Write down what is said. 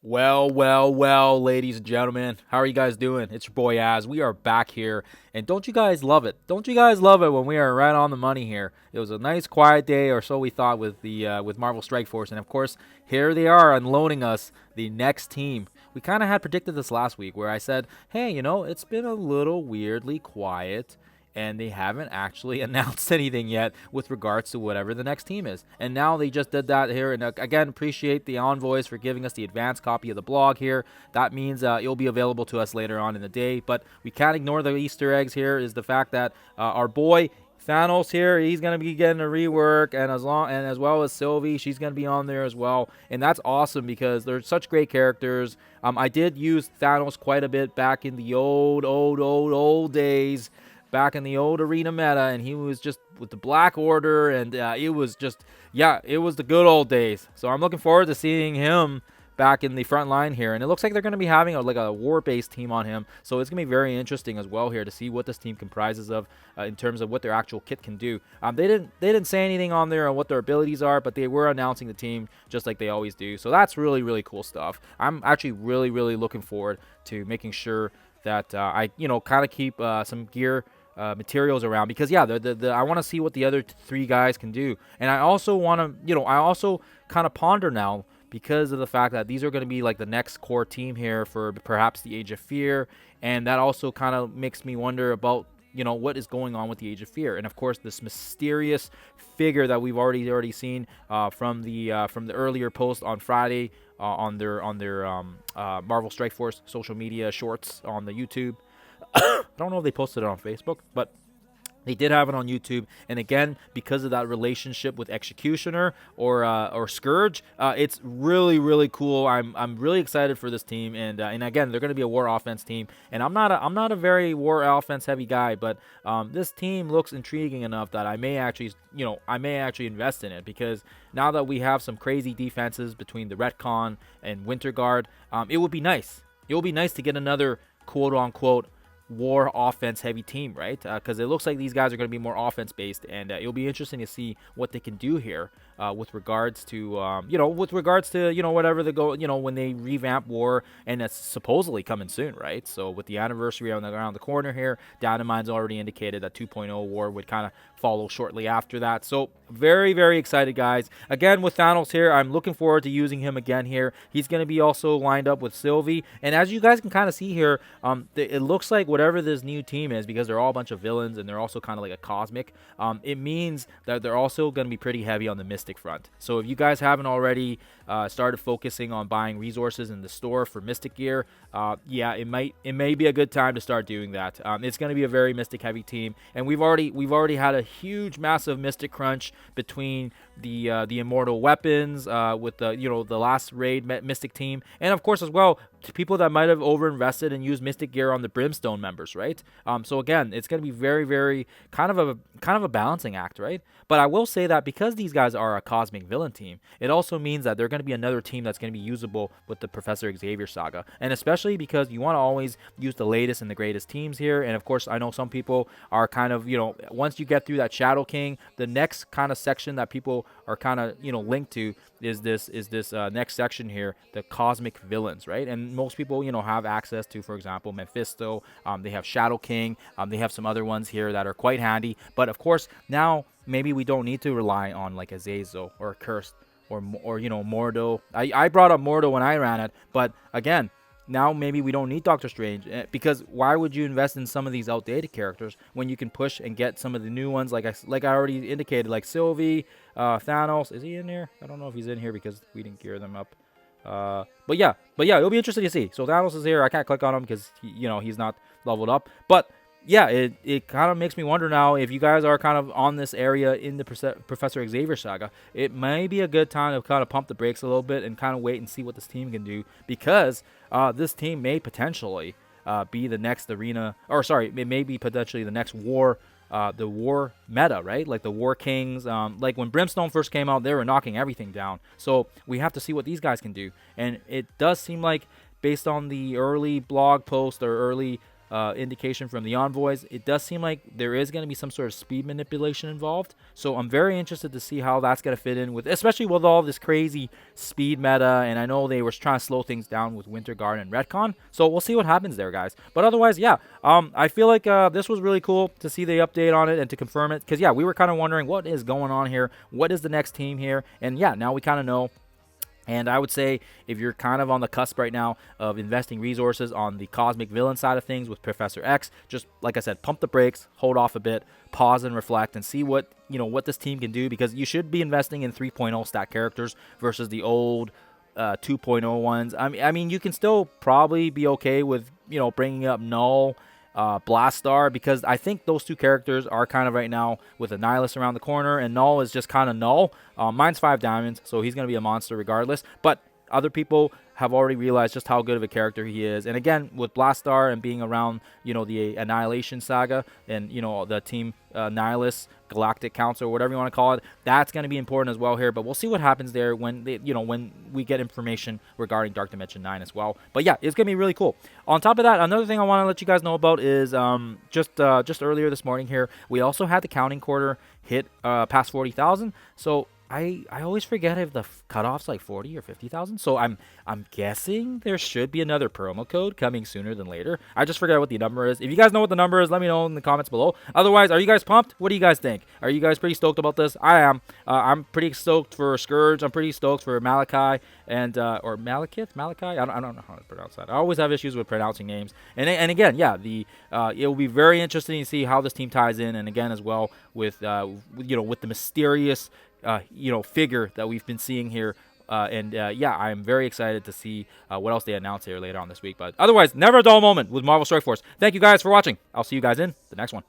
Well, ladies and gentlemen, how are you guys doing? It's your boy Az. We are back here, and don't you guys love it? Don't you guys love it when we are right on the money here? It was a nice, quiet day, or so we thought, with the with Marvel Strike Force, and of course, here they are unloading us the next team. We kind of had predicted this last week, where I said, "Hey, it's been a little weirdly quiet." And they haven't actually announced anything yet with regards to whatever the next team is. And now they just did that here. And again, appreciate the Envoys for giving us the advanced copy of the blog here. That means it'll be available to us later on in the day. But we can't ignore the Easter eggs here, is the fact that our boy Thanos here, he's gonna be getting a rework, and as well as Sylvie, she's gonna be on there as well, and that's awesome because they're such great characters. I did use Thanos quite a bit back in the old days, back in the old arena meta, and he was just with the Black Order, and it was the good old days. So I'm looking forward to seeing him back in the front line here, and it looks like they're going to be having a war-based team on him, so it's going to be very interesting as well here to see what this team comprises of in terms of what their actual kit can do. They didn't say anything on there on what their abilities are, but they were announcing the team just like they always do, so that's really cool stuff. I'm actually really looking forward to making sure that I kind of keep some gear materials around, because I want to see what the other three guys can do, and I also want to I also kind of ponder now, because of the fact that these are going to be like the next core team here for perhaps the Age of Fear, and that also kind of makes me wonder about what is going on with the Age of Fear, and of course this mysterious figure that we've already seen from the earlier post on Friday on their Marvel Strike Force social media shorts on the YouTube. I don't know if they posted it on Facebook, but they did have it on YouTube, and again, because of that relationship with Executioner or Scourge, it's really cool. I'm really excited for this team, and again, they're going to be a war offense team, and I'm not a very war offense heavy guy, but this team looks intriguing enough that I may actually invest in it, because now that we have some crazy defenses between the Retcon and Winter Guard, it would be nice. It would be nice to get another quote unquote war offense heavy team, right? Because it looks like these guys are going to be more offense based, and it'll be interesting to see what they can do here with regards to whatever they go, when they revamp war, and it's supposedly coming soon, right? So with the anniversary around the corner here, Dynamite's already indicated that 2.0 war would kind of follow shortly after that. So very excited, guys. Again, with Thanos here, I'm looking forward to using him again here. He's going to be also lined up with Sylvie, and as you guys can kind of see here, it looks like whatever this new team is, because they're all a bunch of villains and they're also kind of like a cosmic, it means that they're also going to be pretty heavy on the Mystic front. So if you guys haven't already started focusing on buying resources in the store for Mystic gear, it may be a good time to start doing that. It's going to be a very Mystic heavy team, and we've already had a huge massive Mystic crunch between the immortal weapons with the last raid Mystic team, and of course as well to people that might have overinvested and used Mystic gear on the Brimstone members, right? So again, it's going to be very kind of a balancing act, right? But I will say that because these guys are a cosmic villain team, it also means that they're going to be another team that's going to be usable with the Professor Xavier saga, and especially because you want to always use the latest and the greatest teams here. And of course, I know some people are kind of once you get through that Shadow King, the next kind of section that people are kind of linked to is this next section here, the cosmic villains, right? And most people have access to, for example, Mephisto. They have Shadow King. They have some other ones here that are quite handy. But of course, now maybe we don't need to rely on like Azazel or Cursed or Mordo. I brought up Mordo when I ran it, but again, now maybe we don't need Doctor Strange, because why would you invest in some of these outdated characters when you can push and get some of the new ones, like I already indicated, like Sylvie, Thanos. Is he in here? I don't know if he's in here because we didn't gear them up. But yeah, it'll be interesting to see. So Thanos is here. I can't click on him because he's not leveled up, but yeah, it kind of makes me wonder now, if you guys are kind of on this area in the Professor Xavier saga, it may be a good time to kind of pump the brakes a little bit and kind of wait and see what this team can do, because this team may potentially be the next arena, or sorry, it may be potentially the next war, the war meta, right? Like the War Kings, like when Brimstone first came out, they were knocking everything down. So we have to see what these guys can do, and it does seem like, based on the early blog post or early indication from the Envoys, it does seem like there is going to be some sort of speed manipulation involved. So I'm very interested to see how that's going to fit in with, especially with all this crazy speed meta. And I know they were trying to slow things down with Winter Guard and Retcon. So we'll see what happens there, guys. But otherwise, yeah, I feel like this was really cool to see the update on it and to confirm it. Because, yeah, we were kind of wondering what is going on here. What is the next team here? And, yeah, now we kind of know. And I would say if you're kind of on the cusp right now of investing resources on the cosmic villain side of things with Professor X, just like I said, pump the brakes, hold off a bit, pause and reflect and see what this team can do, because you should be investing in 3.0 stat characters versus the old 2.0 ones. I mean, you can still probably be okay with bringing up Null, Blastar, because I think those two characters are kind of right now with a Nihilus around the corner, and Null is just kind of Null. Mine's 5 diamonds, so he's going to be a monster regardless. But other people have already realized just how good of a character he is. And again, with Blastar and being around, the Annihilation Saga and, the Team Nihilus Galactic Council, or whatever you want to call it, that's going to be important as well here. But we'll see what happens there when when we get information regarding Dark Dimension 9 as well. But yeah, it's going to be really cool. On top of that, another thing I want to let you guys know about is just earlier this morning here, we also had the counting quarter hit past 40,000. So I always forget if the cutoff's like 40 or 50,000. So I'm guessing there should be another promo code coming sooner than later. I just forget what the number is. If you guys know what the number is, let me know in the comments below. Otherwise, are you guys pumped? What do you guys think? Are you guys pretty stoked about this? I am. I'm pretty stoked for Scourge. I'm pretty stoked for Malachi and or Malekith. Malachi. I don't know how to pronounce that. I always have issues with pronouncing names. And again, yeah, it will be very interesting to see how this team ties in. And again, as well with with the mysterious figure that we've been seeing here. Yeah, I'm very excited to see what else they announce here later on this week. But otherwise, never a dull moment with Marvel Strike Force. Thank you guys for watching. I'll see you guys in the next one.